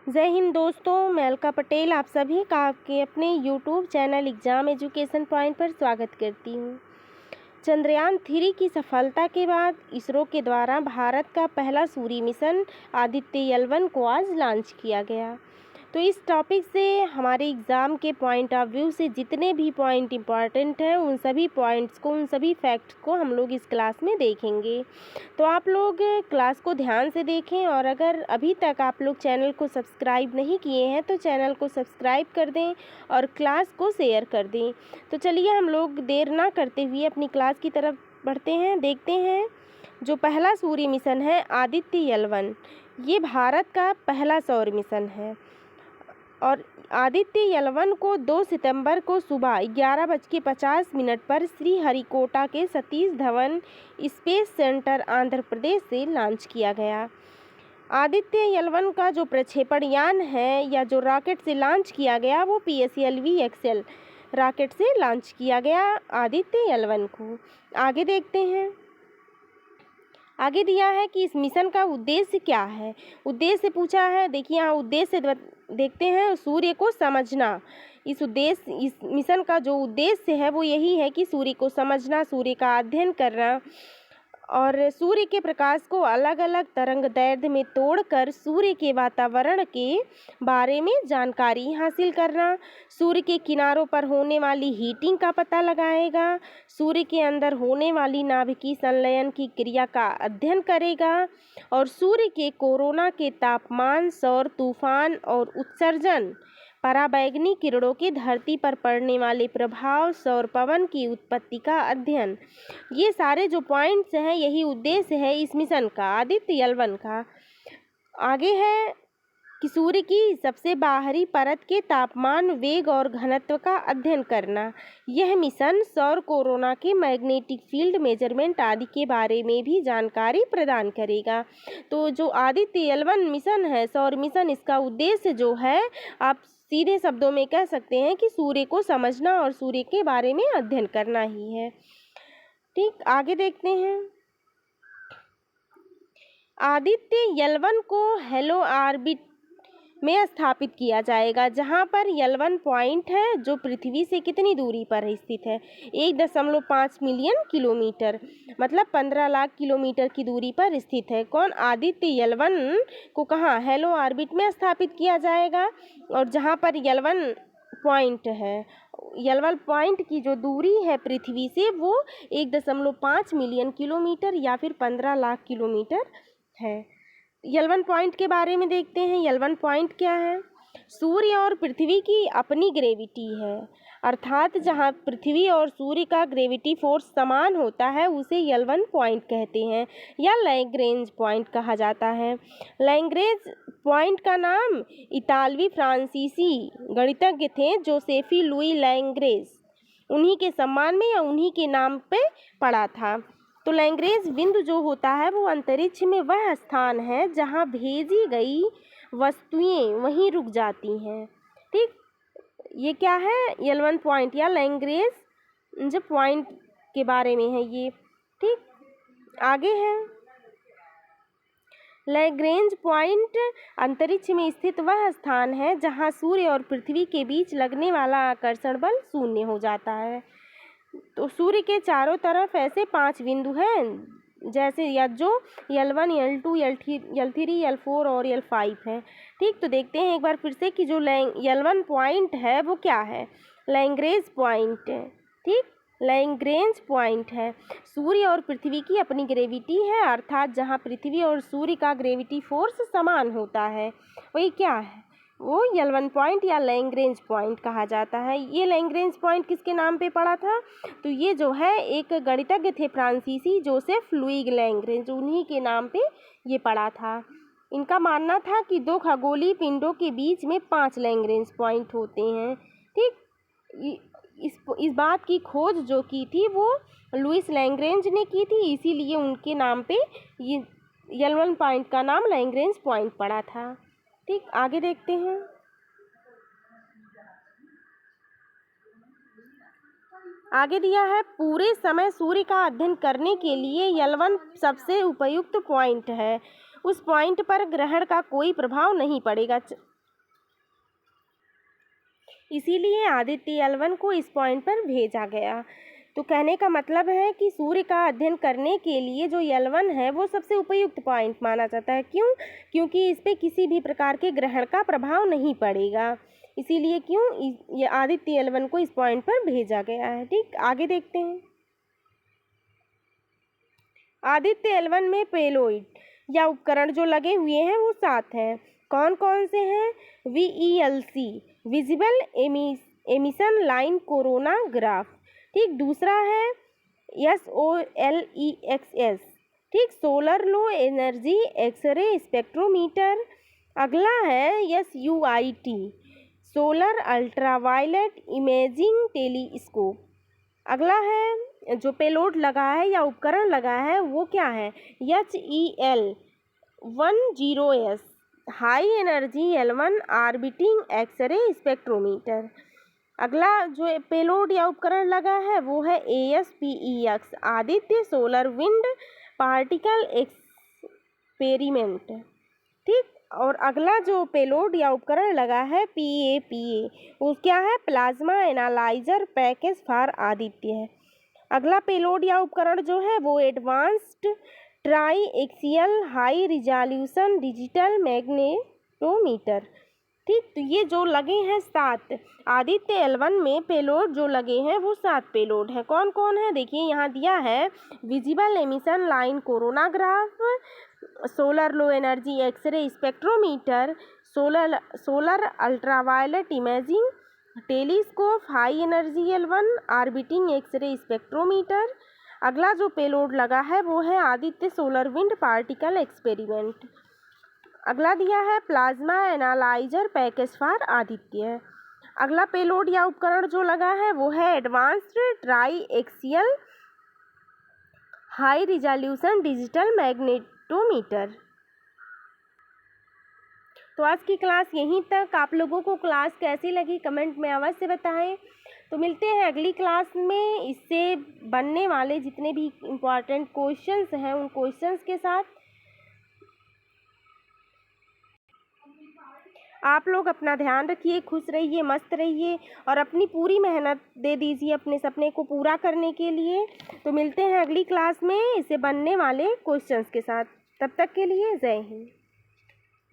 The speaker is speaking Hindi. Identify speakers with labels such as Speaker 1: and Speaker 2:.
Speaker 1: जय हिंद दोस्तों, मैं अलका पटेल आप सभी का आपके अपने YouTube channel exam education point पर स्वागत करती हूँ। चंद्रयान 3 की सफलता के बाद इसरो के द्वारा भारत का पहला सूर्य मिशन आदित्य L1 को आज लॉन्च किया गया। तो इस टॉपिक से हमारे एग्ज़ाम के पॉइंट ऑफ व्यू से जितने भी पॉइंट इम्पॉर्टेंट हैं उन सभी पॉइंट्स को, उन सभी फैक्ट्स को हम लोग इस क्लास में देखेंगे। तो आप लोग क्लास को ध्यान से देखें और अगर अभी तक आप लोग चैनल को सब्सक्राइब नहीं किए हैं तो चैनल को सब्सक्राइब कर दें और क्लास को शेयर कर दें। तो चलिए हम लोग देर ना करते हुए अपनी क्लास की तरफ बढ़ते हैं। देखते हैं जो पहला सूर्य मिशन है आदित्य L1, ये भारत का पहला सौर मिशन है और आदित्य L1 को 2 सितंबर को सुबह 11:50 पर श्रीहरिकोटा के सतीश धवन स्पेस सेंटर आंध्र प्रदेश से लॉन्च किया गया। आदित्य L1 का जो प्रक्षेपण यान है या जो रॉकेट से लॉन्च किया गया वो PSLV XL रॉकेट से लॉन्च किया गया आदित्य L1 को। आगे देखते हैं। आगे दिया है कि इस मिशन का उद्देश्य क्या है। उद्देश्य पूछा है, देखिए यहाँ उद्देश्य देखते हैं, सूर्य को समझना। इस मिशन का जो उद्देश्य है वो यही है कि सूर्य को समझना, सूर्य का अध्ययन करना और सूर्य के प्रकाश को अलग अलग तरंगदैर्ध्य में तोड़कर सूर्य के वातावरण के बारे में जानकारी हासिल करना, सूर्य के किनारों पर होने वाली हीटिंग का पता लगाएगा, सूर्य के अंदर होने वाली नाभिकीय संलयन की क्रिया का अध्ययन करेगा और सूर्य के कोरोना के तापमान, सौर तूफान और उत्सर्जन, पराबैंगनी किरणों के धरती पर पड़ने वाले प्रभाव, सौर पवन की उत्पत्ति का अध्ययन, ये सारे जो पॉइंट्स हैं यही उद्देश्य है इस मिशन का आदित्य L1 का। आगे है कि सूर्य की सबसे बाहरी परत के तापमान, वेग और घनत्व का अध्ययन करना। यह मिशन सौर कोरोना के मैग्नेटिक फील्ड मेजरमेंट आदि के बारे में भी जानकारी प्रदान करेगा। तो जो आदित्य L1 मिशन है, सौर मिशन, इसका उद्देश्य जो है आप सीधे शब्दों में कह सकते हैं कि सूर्य को समझना और सूर्य के बारे में अध्ययन करना ही है। ठीक, आगे देखते हैं। आदित्य L1 को हेलो ऑर्बिट में स्थापित किया जाएगा, जहां पर L1 पॉइंट है जो पृथ्वी से कितनी दूरी पर स्थित है, 1.5 मिलियन किलोमीटर, मतलब 15 लाख किलोमीटर की दूरी पर स्थित है। कौन? आदित्य L1 को कहाँ हेलो ऑर्बिट में स्थापित किया जाएगा और जहां पर L1 पॉइंट है, L1 पॉइंट की जो दूरी है पृथ्वी से वो 1.5 मिलियन किलोमीटर या फिर 15 लाख किलोमीटर है। L1 पॉइंट के बारे में देखते हैं। L1 पॉइंट क्या है? सूर्य और पृथ्वी की अपनी ग्रेविटी है, अर्थात जहां पृथ्वी और सूर्य का ग्रेविटी फोर्स समान होता है उसे L1 पॉइंट कहते हैं या लैग्रेंज पॉइंट कहा जाता है। लैग्रेंज पॉइंट का नाम इतालवी फ्रांसीसी गणितज्ञ थे जोसेफी लुई लैग्रेंज, उन्हीं के सम्मान में या उन्हीं के नाम पे पड़ा था। तो लैग्रेंज बिंदु जो होता है वो अंतरिक्ष में वह स्थान है जहां भेजी गई वस्तुएं वहीं रुक जाती हैं। ठीक, ये क्या है? L1 पॉइंट या लैग्रेंज पॉइंट के बारे में है ये। ठीक, आगे है। लैग्रेंज पॉइंट अंतरिक्ष में स्थित वह स्थान है जहां सूर्य और पृथ्वी के बीच लगने वाला आकर्षण बल शून्य हो जाता है। तो सूर्य के चारों तरफ ऐसे 5 बिंदु हैं, जैसे या जो L1, L2, L3, L4 और L5 है। ठीक, तो देखते हैं एक बार फिर से कि जो L1 पॉइंट है वो क्या है? Lagrange point. ठीक, लैग्रेंज पॉइंट है, सूर्य और पृथ्वी की अपनी ग्रेविटी है, अर्थात जहाँ पृथ्वी और सूर्य का ग्रेविटी फोर्स समान होता है वही क्या है? वो L1 पॉइंट या लैग्रेंज पॉइंट कहा जाता है। ये लैग्रेंज पॉइंट किसके नाम पे पड़ा था? तो ये जो है एक गणितज्ञ थे फ्रांसीसी जोसेफ लुई लैग्रेंज, उन्हीं के नाम पे ये पड़ा था। इनका मानना था कि 2 खगोलीय पिंडों के बीच में 5 लैग्रेंज पॉइंट होते हैं। ठीक, इस बात की खोज जो की थी वो लुईस लैग्रेंज ने की थी, इसीलिए उनके नाम पे ये L1 पॉइंट का नाम लैग्रेंज पॉइंट पड़ा था। ठीक, आगे देखते हैं। आगे दिया है पूरे समय सूर्य का अध्ययन करने के लिए L1 सबसे उपयुक्त पॉइंट है, उस पॉइंट पर ग्रहण का कोई प्रभाव नहीं पड़ेगा। इसीलिए आदित्य L1 को इस पॉइंट पर भेजा गया। तो कहने का मतलब है कि सूर्य का अध्ययन करने के लिए जो L1 है वो सबसे उपयुक्त पॉइंट माना जाता है। क्यों? क्योंकि इस पे किसी भी प्रकार के ग्रहण का प्रभाव नहीं पड़ेगा, इसीलिए ये आदित्य L1 को इस पॉइंट पर भेजा गया है। ठीक, आगे देखते हैं। आदित्य L1 में पेलोइड या उपकरण जो लगे हुए हैं वो 7 हैं। कौन कौन से हैं? VELC visible emission line coronagraph, ठीक। दूसरा है SOLEXS, ठीक, solar low energy x-ray spectrometer. अगला है SUIT solar ultraviolet imaging telescope. अगला है जो पेलोड लगा है या उपकरण लगा है वो क्या है? HEL10S high energy L1 orbiting x-ray spectrometer. अगला जो पेलोड या उपकरण लगा है वो है ASPEX Aditya solar wind particle experiment, ठीक। और अगला जो पेलोड या उपकरण लगा है PAPA वो क्या है? Plasma analyser package for Aditya है। अगला पेलोड या उपकरण जो है वो advanced triaxial high resolution digital magnetometer, ठीक। तो ये जो लगे हैं 7 आदित्य L1 में पेलोड जो लगे हैं वो 7 पेलोड हैं। कौन कौन है? देखिए यहाँ दिया है visible emission line coronagraph, solar low energy x-ray spectrometer, solar ultraviolet imaging telescope, high energy L1 orbiting x-ray spectrometer. अगला जो पेलोड लगा है वो है Aditya solar wind particle experiment. अगला दिया है plasma analyser package for Aditya. अगला पेलोड या उपकरण जो लगा है वो है advanced triaxial high resolution digital magnetometer. तो आज की क्लास यहीं तक। आप लोगों को क्लास कैसी लगी कमेंट में अवश्य बताएं। तो मिलते हैं अगली क्लास में इससे बनने वाले जितने भी इम्पॉर्टेंट क्वेश्चंस हैं उन क्वेश्चंस के साथ। आप लोग अपना ध्यान रखिए, खुश रहिए, मस्त रहिए और अपनी पूरी मेहनत दे दीजिए अपने सपने को पूरा करने के लिए। तो मिलते हैं अगली क्लास में इससे बनने वाले क्वेश्चंस के साथ। तब तक के लिए जय हिंद।